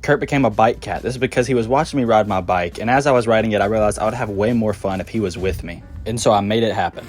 Kurt became a bike cat. This is because he was watching me ride my bike, and as I was riding it, I realized I would have way more fun if he was with me. And so I made it happen.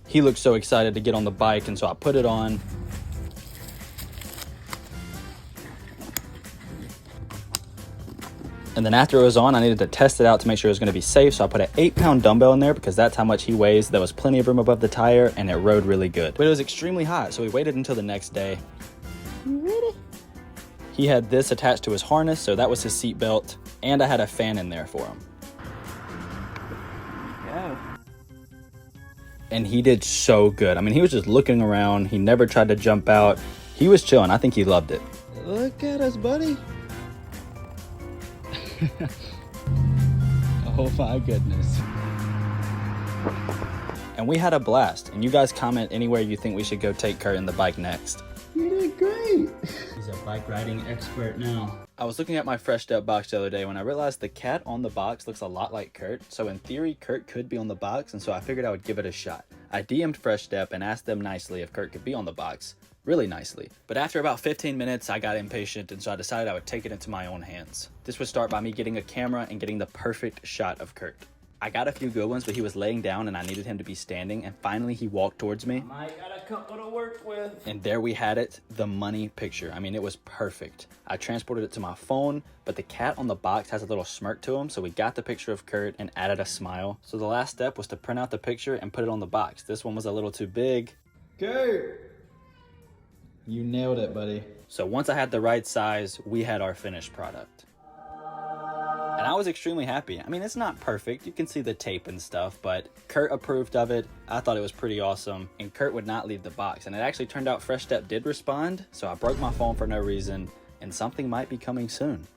He looked so excited to get on the bike, and so I put it on. And then after it was on, I needed to test it out to make sure it was going to be safe. So I put an 8-pound dumbbell in there because that's how much he weighs. There was plenty of room above the tire and it rode really good. But it was extremely hot, so we waited until the next day. You ready? He had this attached to his harness, so that was his seat belt. And I had a fan in there for him. Yeah. And he did so good. I mean, he was just looking around. He never tried to jump out. He was chilling. I think he loved it. Look at us, buddy. Oh my goodness. And we had a blast. And you guys comment anywhere you think we should go take Kurt in the bike next. You did great. He's a bike riding expert now. I was looking at my Fresh Step box the other day when I realized the cat on the box looks a lot like Kurt. So in theory, Kurt could be on the box, and so I figured I would give it a shot. I DM'd Fresh Step and asked them nicely if Kurt could be on the box. Really nicely. But after about 15 minutes, I got impatient, and so I decided I would take it into my own hands. This would start by me getting a camera and getting the perfect shot of Kurt. I got a few good ones, but he was laying down and I needed him to be standing, and finally he walked towards me. I got a couple to work with. And there we had it, the money picture. I mean, it was perfect. I transported it to my phone, but the cat on the box has a little smirk to him, so we got the picture of Kurt and added a smile. So the last step was to print out the picture and put it on the box. This one was a little too big. Kurt! You nailed it, buddy. So once I had the right size, we had our finished product. And I was extremely happy. I mean, it's not perfect. You can see the tape and stuff, but Kurt approved of it. I thought it was pretty awesome, and Kurt would not leave the box. And it actually turned out Fresh Step did respond, so I broke my phone for no reason, and something might be coming soon.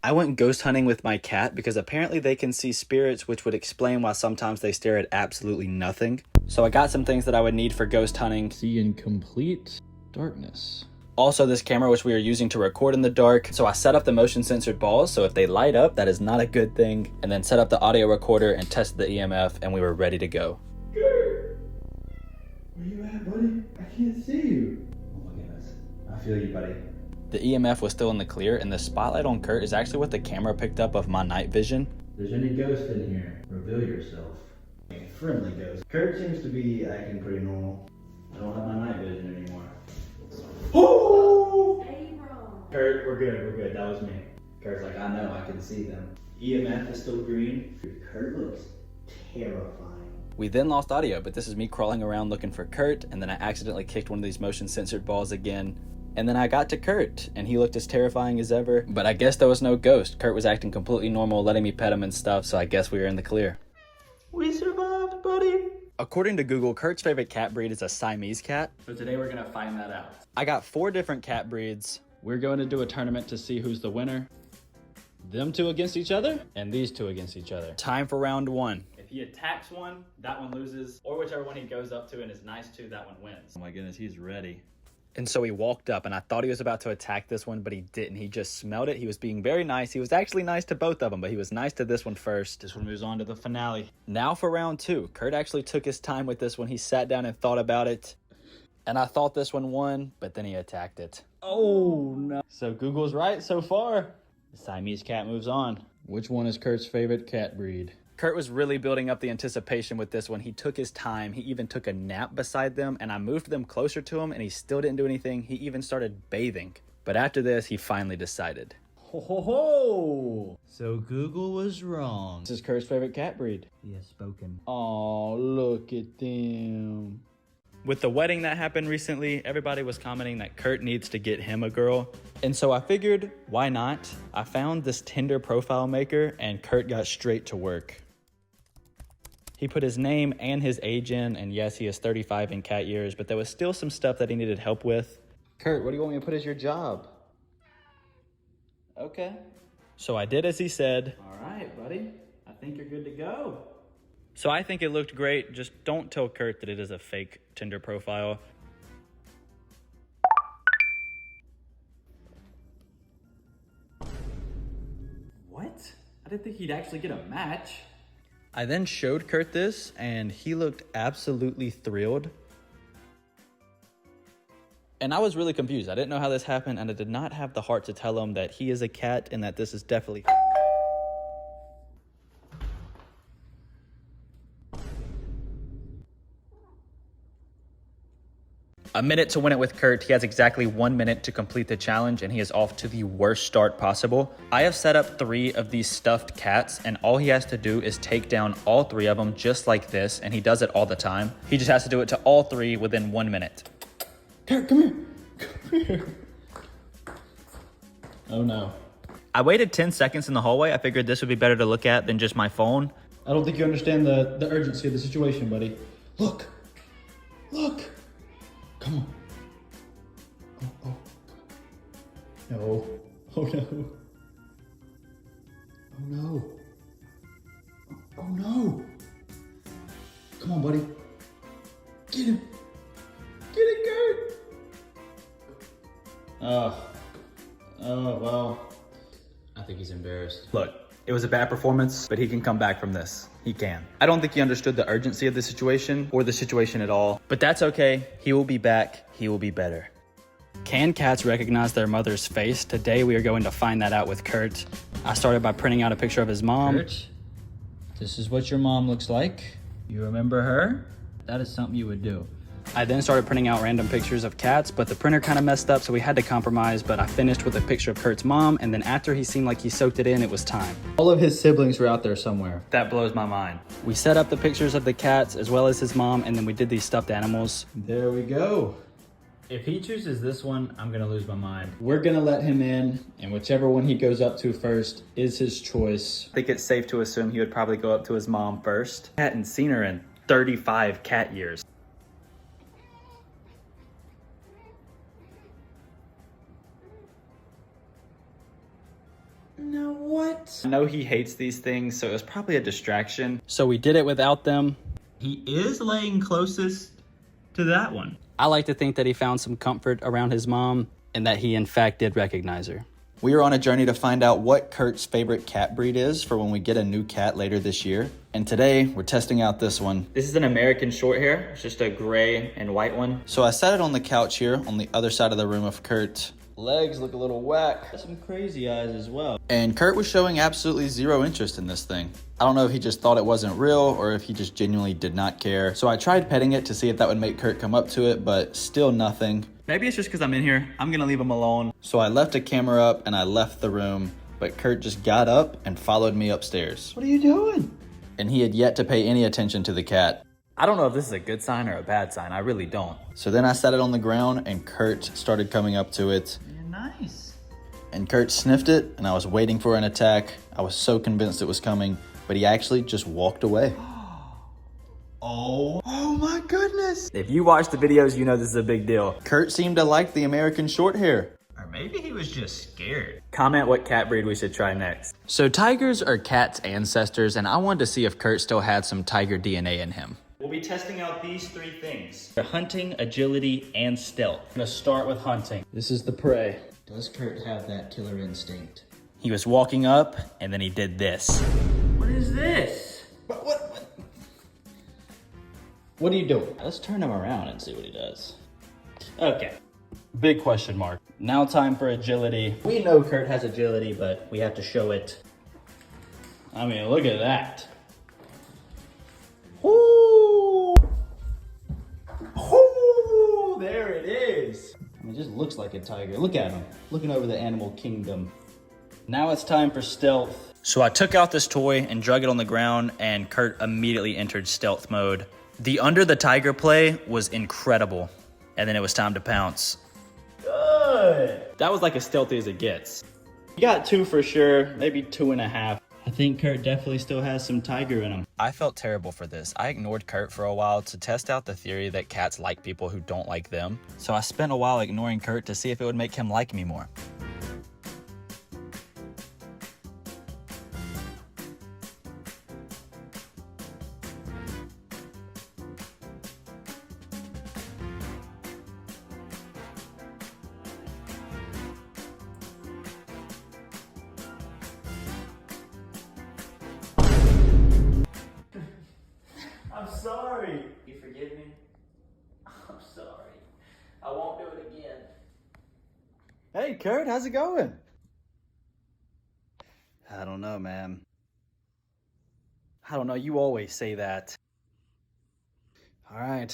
I went ghost hunting with my cat because apparently they can see spirits, which would explain why sometimes they stare at absolutely nothing. So I got some things that I would need for ghost hunting. See in complete darkness. Also, this camera, which we are using to record in the dark, so I set up the motion censored balls, so if they light up, that is not a good thing, and then set up the audio recorder and tested the EMF, and we were ready to go. Kurt! Where you at, buddy? I can't see you. Oh my goodness. I feel you, buddy. The EMF was still in the clear, and the spotlight on Kurt is actually what the camera picked up of my night vision. If there's any ghost in here, reveal yourself. A friendly ghost. Kurt seems to be acting pretty normal. I don't have my night vision anymore. Oh! Kurt, we're good, that was me. Kurt's like, I know, I can see them. EMF is still green. Kurt looks terrifying. We then lost audio, but this is me crawling around looking for Kurt, and then I accidentally kicked one of these motion censored balls again. And then I got to Kurt, and he looked as terrifying as ever, but I guess there was no ghost. Kurt was acting completely normal, letting me pet him and stuff, so I guess we were in the clear. We survived, buddy. According to Google, Kurt's favorite cat breed is a Siamese cat. So today we're gonna find that out. I got 4 different cat breeds. We're going to do a tournament to see who's the winner. Them 2 against each other, and these 2 against each other. Time for round 1. If he attacks one, that one loses, or whichever one he goes up to and is nice to, that one wins. Oh my goodness, he's ready. And so he walked up, and I thought he was about to attack this one, but he didn't. He just smelled it. He was being very nice. He was actually nice to both of them, but he was nice to this one first. This one moves on to the finale. Now for round 2. Kurt actually took his time with this one. He sat down and thought about it. And I thought this one won, but then he attacked it. Oh, no. So Google's right so far. The Siamese cat moves on. Which one is Kurt's favorite cat breed? Kurt was really building up the anticipation with this one. He took his time. He even took a nap beside them, and I moved them closer to him, and he still didn't do anything. He even started bathing. But after this, he finally decided. Ho, ho, ho! So Google was wrong. This is Kurt's favorite cat breed. He has spoken. Oh, look at them. With the wedding that happened recently, everybody was commenting that Kurt needs to get him a girl. And so I figured, why not? I found this Tinder profile maker, and Kurt got straight to work. He put his name and his age in, and yes, he is 35 in cat years, but there was still some stuff that he needed help with. Kurt, what do you want me to put as your job? Okay. So I did as he said. All right, buddy. I think you're good to go. So I think it looked great. Just don't tell Kurt that it is a fake Tinder profile. What? I didn't think he'd actually get a match. I then showed Kurt this, and he looked absolutely thrilled. And I was really confused. I didn't know how this happened, and I did not have the heart to tell him that he is a cat and that this is definitely... A minute to win it with Kurt. He has exactly 1 minute to complete the challenge, and he is off to the worst start possible. I have set up 3 of these stuffed cats, and all he has to do is take down all 3 of them just like this, and he does it all the time. He just has to do it to all 3 within 1 minute. Kurt, come here. Come here. Oh no. I waited 10 seconds in the hallway. I figured this would be better to look at than just my phone. I don't think you understand the urgency of the situation, buddy. Look. Look. Come on. Oh. No. Oh no. Oh no. Oh no. Come on, buddy. Get him. Get it, Kurt. Oh, well. I think he's embarrassed. Look, it was a bad performance, but he can come back from this. He can. I don't think he understood the urgency of the situation or the situation at all, but that's okay. He will be back. He will be better. Can cats recognize their mother's face? Today we are going to find that out with Kurt. I started by printing out a picture of his mom. Kurt, this is what your mom looks like. You remember her? That is something you would do. I then started printing out random pictures of cats, but the printer kind of messed up, so we had to compromise, but I finished with a picture of Kurt's mom, and then after he seemed like he soaked it in, it was time. All of his siblings were out there somewhere. That blows my mind. We set up the pictures of the cats as well as his mom, and then we did these stuffed animals. There we go. If he chooses this one, I'm gonna lose my mind. We're gonna let him in, and whichever one he goes up to first is his choice. I think it's safe to assume he would probably go up to his mom first. I hadn't seen her in 35 cat years. Now what? I know he hates these things, so it was probably a distraction. So we did it without them. He is laying closest to that one. I like to think that he found some comfort around his mom and that he in fact did recognize her. We are on a journey to find out what Kurt's favorite cat breed is for when we get a new cat later this year. And today we're testing out this one. This is an American shorthair. It's just a gray and white one. So I set it on the couch here on the other side of the room of Kurt. Legs look a little whack. Got some crazy eyes as well. And Kurt was showing absolutely zero interest in this thing. I don't know if he just thought it wasn't real or if he just genuinely did not care. So I tried petting it to see if that would make Kurt come up to it, but still nothing. Maybe it's just because I'm in here. I'm gonna leave him alone. So I left a camera up and I left the room, but Kurt just got up and followed me upstairs. What are you doing? And he had yet to pay any attention to the cat. I don't know if this is a good sign or a bad sign. I really don't. So then I set it on the ground and Kurt started coming up to it. Yeah, nice. And Kurt sniffed it and I was waiting for an attack. I was so convinced it was coming, but he actually just walked away. Oh my goodness. If you watch the videos, you know this is a big deal. Kurt seemed to like the American shorthair. Or maybe he was just scared. Comment what cat breed we should try next. So tigers are cats' ancestors, and I wanted to see if Kurt still had some tiger DNA in him. We'll be testing out these 3 things. Hunting, agility, and stealth. I'm gonna start with hunting. This is the prey. Does Kurt have that killer instinct? He was walking up, and then he did this. What is this? What are you doing? Let's turn him around and see what he does. Okay. Big question mark. Now time for agility. We know Kurt has agility, but we have to show it. I mean, look at that. Ooh! Ooh! There it is. I mean, it just looks like a tiger. Look at him, looking over the animal kingdom. Now it's time for stealth. So I took out this toy and drug it on the ground, and Kurt immediately entered stealth mode. The under the tiger play was incredible. And then it was time to pounce. Good. That was like as stealthy as it gets. You got 2 for sure, maybe 2.5. I think Kurt definitely still has some tiger in him. I felt terrible for this. I ignored Kurt for a while to test out the theory that cats like people who don't like them. So I spent a while ignoring Kurt to see if it would make him like me more. I'm sorry. You forgive me? I'm sorry. I won't do it again. Kurt, how's it going? I don't know, man. I don't know, you always say that. All right,